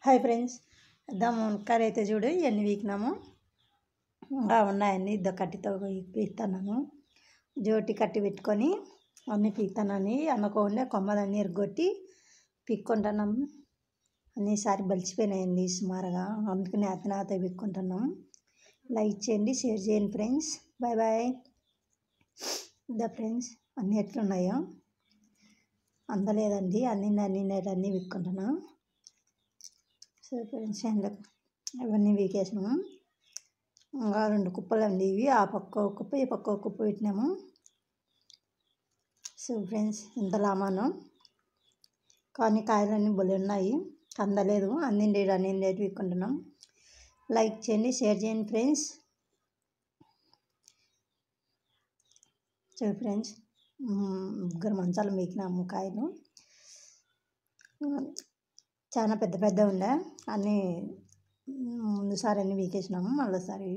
Hi friends, మునక్కాయలు అయితే చూడు ఎన్ని వీకినాము. ఇంకా ఉన్నాయండి. కట్టితో పీకుతున్నాను. జోటి కట్టి పెట్టుకొని అన్నీ పీకుతానని అనుకోండి. కొమ్మలన్నీ ఎరగొట్టి పీక్కుంటున్నాము. అన్నిసారి బలిచిపోయినాయండి సుమారుగా. అందుకని నేత పీక్కుంటున్నాం. లైక్ చేయండి, షేర్ చేయండి ఫ్రెండ్స్. Bye bye. ఫ్రెండ్స్ అన్నీ ఎట్లున్నాయో అందలేదండి. అన్నీ పీక్కుంటున్నాం. సో ఫ్రెండ్స్ ఇవన్నీ వీకేసినాము. ఇంకా 2 కుప్పలు అండి ఇవి. ఆ పక్క ఒక కుప్ప, ఈ పక్క ఒక కుప్ప పెట్టినాము. సో ఫ్రెండ్స్ ఇంత లామాను కానీ కాయలన్నీ బలి ఉన్నాయి. అందలేదు. అన్నీ వీక్కుంటున్నాం. లైక్ చేయండి, షేర్ చేయండి ఫ్రెండ్స్. సో ఫ్రెండ్స్ 3 మంచాలు వీకినాము. కాయలు చాలా పెద్ద ఉండే. అన్నీ ముందుసారి అన్నీ వీకేసినాము. మళ్ళీసారి